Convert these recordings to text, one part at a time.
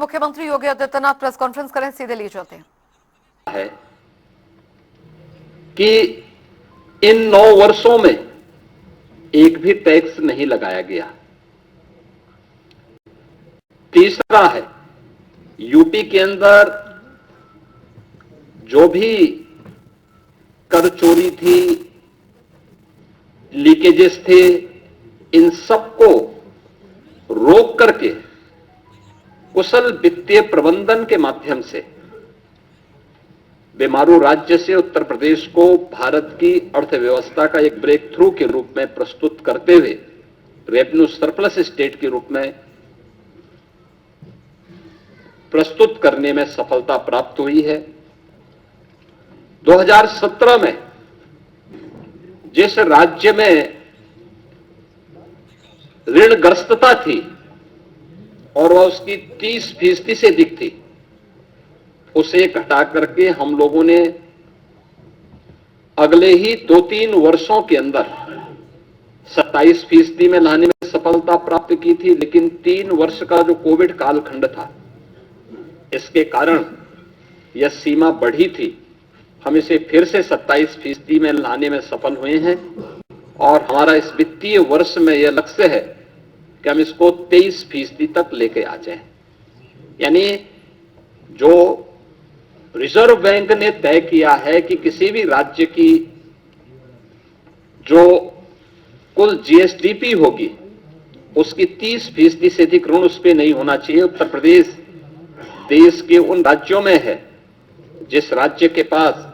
मुख्यमंत्री Yogi Adityanath press conference करें, सीधे लिए चलते हैं। है कि इन 9 वर्षों में एक भी टैक्स नहीं लगाया गया। तीसरा है, यूपी के अंदर जो भी कर चोरी थी, लीकेजेस थे, इन सबको रोक करके कुशल वित्तीय प्रबंधन के माध्यम से बेमारू राज्य से उत्तर प्रदेश को भारत की अर्थव्यवस्था का एक ब्रेक थ्रू के रूप में प्रस्तुत करते हुए रेवेन्यू सरप्लस स्टेट के रूप में प्रस्तुत करने में सफलता प्राप्त हुई है। 2017 में जिस राज्य में ऋणग्रस्तता थी और वह उसकी 30% से अधिक थी, उसे घटा करके हम लोगों ने अगले ही 2-3 वर्षों के अंदर 27% में लाने में सफलता प्राप्त की थी। लेकिन 3 वर्ष का जो कोविड कालखंड था, इसके कारण यह सीमा बढ़ी थी। हम इसे फिर से 27% में लाने में सफल हुए हैं और हमारा इस वित्तीय वर्ष में यह लक्ष्य है कि हम इसको 23% तक लेके आ जाएं। यानी जो रिजर्व बैंक ने तय किया है कि किसी भी राज्य की जो कुल जीएसडीपी होगी, उसकी 30% से अधिक ऋण उस पर नहीं होना चाहिए। उत्तर प्रदेश देश के उन राज्यों में है जिस राज्य के पास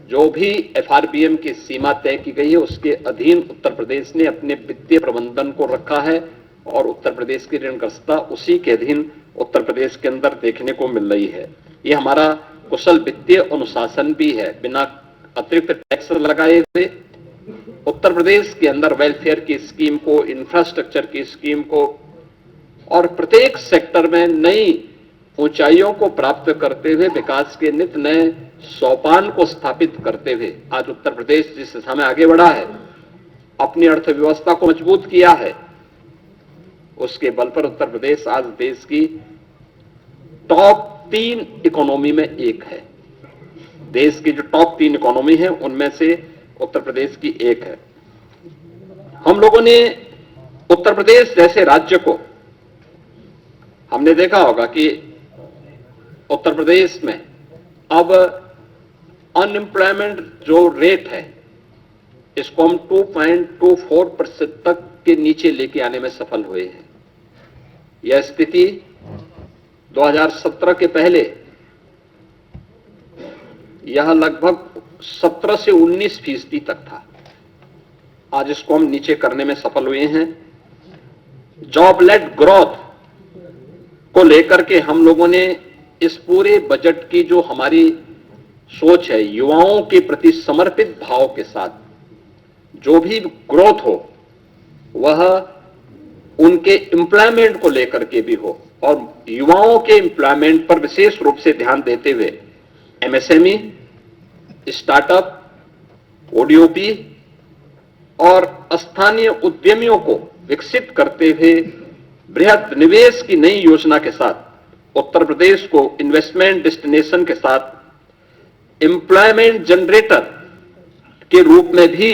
जो भी एफआरबीएम की सीमा तय की गई है, उसके अधीन उत्तर प्रदेश ने अपने वित्तीय प्रबंधन को रखा है और उत्तर प्रदेश की ऋणग्रस्तता उसी के अधीन उत्तर प्रदेश के अंदर देखने को मिल रही है। यह हमारा कुशल वित्तीय अनुशासन भी है। बिना अतिरिक्त टैक्स लगाए हुए उत्तर प्रदेश के अंदर वेलफेयर की स्कीम को, इंफ्रास्ट्रक्चर की स्कीम को और प्रत्येक सेक्टर में नई ऊंचाइयों को प्राप्त करते हुए विकास के नित नए सोपान को स्थापित करते हुए आज उत्तर प्रदेश जिस दिशा में आगे बढ़ा है, अपनी अर्थव्यवस्था को मजबूत किया है, उसके बल पर उत्तर प्रदेश आज देश की टॉप 3 इकोनॉमी में एक है। देश की जो टॉप 3 इकोनॉमी है उनमें से उत्तर प्रदेश की एक है। हम लोगों ने उत्तर प्रदेश जैसे राज्य को, हमने देखा होगा कि उत्तर प्रदेश में अब अनएम्प्लॉयमेंट जो रेट है, इसको हम 2.24% तक के नीचे लेके आने में सफल हुए हैं। यह स्थिति 2017 के पहले यह लगभग 17 से 19% तक था। आज इसको हम नीचे करने में सफल हुए हैं। जॉब लेड ग्रोथ को लेकर के हम लोगों ने इस पूरे बजट की जो हमारी सोच है, युवाओं के प्रति समर्पित भाव के साथ जो भी ग्रोथ हो वह उनके एम्प्लॉयमेंट को लेकर के भी हो और युवाओं के एम्प्लॉयमेंट पर विशेष रूप से ध्यान देते हुए एमएसएमई, स्टार्टअप, ओडीओपी और स्थानीय उद्यमियों को विकसित करते हुए बृहद निवेश की नई योजना के साथ उत्तर प्रदेश को इन्वेस्टमेंट डेस्टिनेशन के साथ एम्प्लॉयमेंट जनरेटर के रूप में भी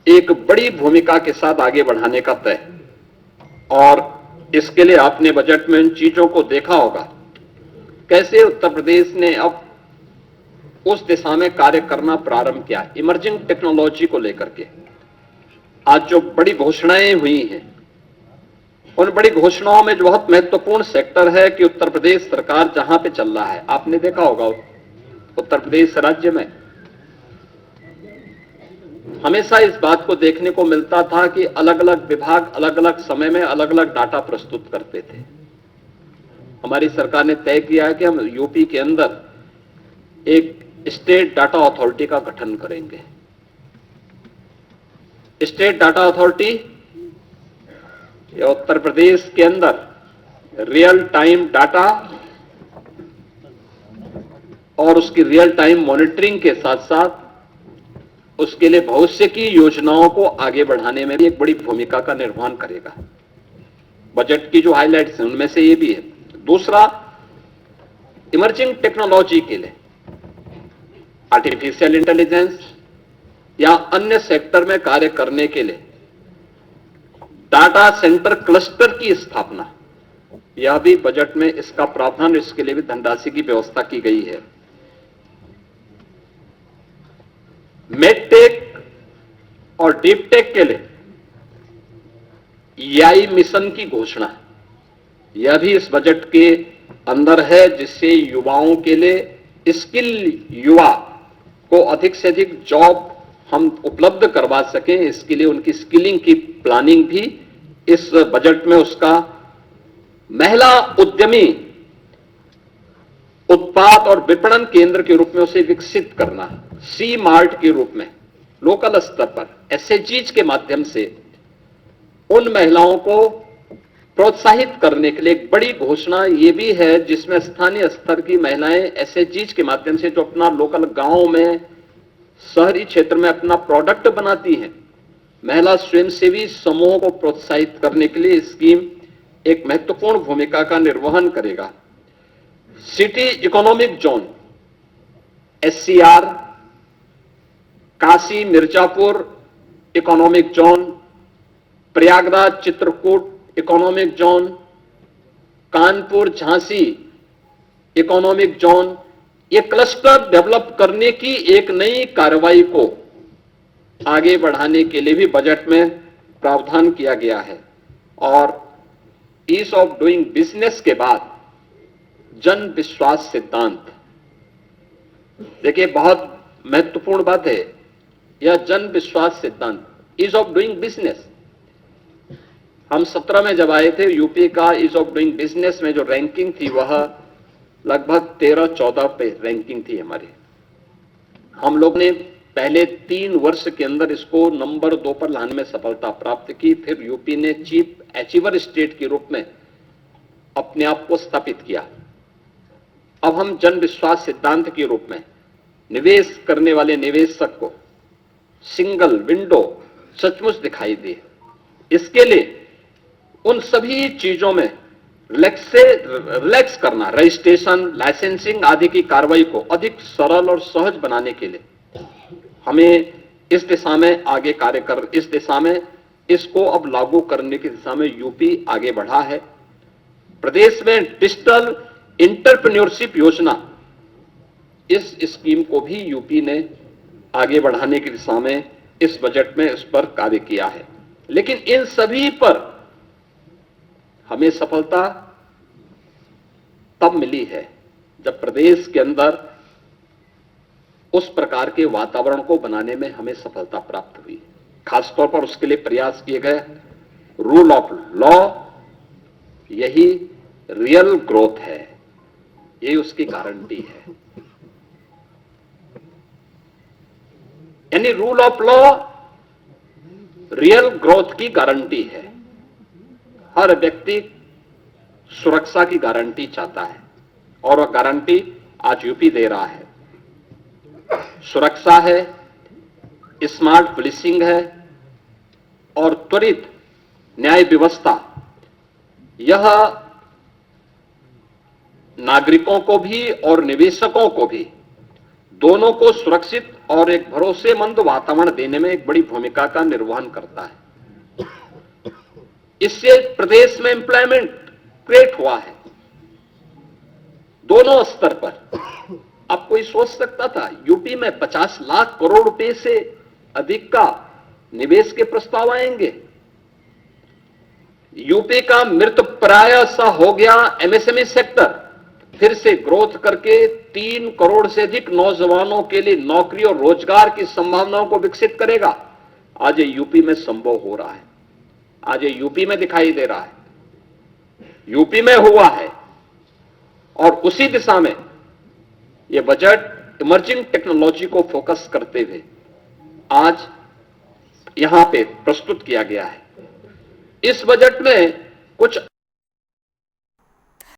एक बड़ी भूमिका के साथ आगे बढ़ाने का तय। और इसके लिए आपने बजट में इन चीजों को देखा होगा, कैसे उत्तर प्रदेश ने अब उस दिशा में कार्य करना प्रारंभ किया। इमर्जिंग टेक्नोलॉजी को लेकर के आज जो बड़ी घोषणाएं हुई हैं, उन बड़ी घोषणाओं में जो बहुत महत्वपूर्ण सेक्टर है कि उत्तर प्रदेश सरकार जहां पे चल रहा है, आपने देखा होगा उत्तर प्रदेश राज्य में हमेशा इस बात को देखने को मिलता था कि अलग अलग विभाग अलग अलग समय में अलग अलग डाटा प्रस्तुत करते थे। हमारी सरकार ने तय किया है कि हम यूपी के अंदर एक स्टेट डाटा अथॉरिटी का गठन करेंगे। स्टेट डाटा अथॉरिटी या उत्तर प्रदेश के अंदर रियल टाइम डाटा और उसकी रियल टाइम मॉनिटरिंग के साथ साथ उसके लिए भविष्य की योजनाओं को आगे बढ़ाने में भी एक बड़ी भूमिका का निर्वहन करेगा। बजट की जो हाइलाइट्स हैं उनमें से ये भी है दूसरा, इमर्जिंग टेक्नोलॉजी के लिए आर्टिफिशियल इंटेलिजेंस या अन्य सेक्टर में कार्य करने के लिए डाटा सेंटर क्लस्टर की स्थापना, यह भी बजट में इसका प्रावधान, इसके लिए भी धनराशि की व्यवस्था की गई है। मेडटेक और डीपटेक के लिए EI मिशन की घोषणा, यह भी इस बजट के अंदर है, जिससे युवाओं के लिए स्किल युवा को अधिक से अधिक जॉब हम उपलब्ध करवा सकें, इसके लिए उनकी स्किलिंग की प्लानिंग भी इस बजट में, उसका महिला उद्यमी उत्पाद और विपणन केंद्र के रूप में उसे विकसित करना, सी मार्ट के रूप में लोकल स्तर पर SHGs के माध्यम से उन महिलाओं को प्रोत्साहित करने के लिए एक बड़ी घोषणा ये भी है, जिसमें स्थानीय स्तर की महिलाएं SHGs के माध्यम से जो अपना लोकल गांव में, शहरी क्षेत्र में अपना प्रोडक्ट बनाती हैं, महिला स्वयंसेवी समूहों को प्रोत्साहित करने के लिए स्कीम एक महत्वपूर्ण भूमिका का निर्वहन करेगा। City economic zone SCR, Kashi Mirzapur economic zone, Prayagraj Chitrakoot economic zone, Kanpur Jhansi economic zone, ये क्लस्टर डेवलप करने की एक नई कार्रवाई को आगे बढ़ाने के लिए भी बजट में प्रावधान किया गया है। और ईज ऑफ डूइंग बिजनेस के बाद जन विश्वास सिद्धांत, देखिए बहुत महत्वपूर्ण बात है यह जन विश्वास सिद्धांत, ईज ऑफ डूइंग बिजनेस। हम 17 में जब आए थे, यूपी का ईज ऑफ डूइंग बिजनेस में जो रैंकिंग थी वह लगभग 13-14 पे रैंकिंग थी हमारी। हम लोग ने पहले 3 वर्ष के अंदर इसको नंबर 2 पर लाने में सफलता प्राप्त की। फिर यूपी ने चीफ अचीवर स्टेट के रूप में अपने आप को स्थापित किया। अब हम जन विश्वास सिद्धांत के रूप में निवेश करने वाले निवेशक को सिंगल विंडो सचमुच दिखाई दे, इसके लिए उन सभी चीजों में रिलैक्स करना, रजिस्ट्रेशन, लाइसेंसिंग आदि की कार्रवाई को अधिक सरल और सहज बनाने के लिए हमें इस दिशा में आगे कार्य कर, इस दिशा में इसको अब लागू करने की दिशा में यूपी आगे बढ़ा है। प्रदेश में डिजिटल एंटरप्रेन्योरशिप योजना, इस स्कीम को भी यूपी ने आगे बढ़ाने की दिशा में इस बजट में इस पर कार्य किया है। लेकिन इन सभी पर हमें सफलता तब मिली है जब प्रदेश के अंदर उस प्रकार के वातावरण को बनाने में हमें सफलता प्राप्त हुई। खासतौर पर उसके लिए प्रयास किए गए रूल ऑफ लॉ, यही रियल ग्रोथ है, यही उसकी गारंटी है। यानी rule of law real growth की गारंटी है। हर व्यक्ति सुरक्षा की गारंटी चाहता है और वह गारंटी आज यूपी दे रहा है। सुरक्षा है, स्मार्ट पुलिसिंग है और त्वरित न्याय व्यवस्था, यह नागरिकों को भी और निवेशकों को भी, दोनों को सुरक्षित और एक भरोसेमंद वातावरण देने में एक बड़ी भूमिका का निर्वहन करता है। इससे प्रदेश में एम्प्लॉयमेंट क्रिएट हुआ है दोनों स्तर पर। अब कोई सोच सकता था यूपी में 50 लाख करोड़ रुपए से अधिक का निवेश के प्रस्ताव आएंगे? यूपी का मृत प्राय सा हो गया MSME सेक्टर फिर से ग्रोथ करके 3 करोड़ से अधिक नौजवानों के लिए नौकरी और रोजगार की संभावनाओं को विकसित करेगा। आज ये यूपी में संभव हो रहा है, आज ये यूपी में दिखाई दे रहा है, यूपी में हुआ है। और उसी दिशा में ये बजट इमर्जिंग टेक्नोलॉजी को फोकस करते हुए आज यहां पे प्रस्तुत किया गया है। इस बजट में कुछ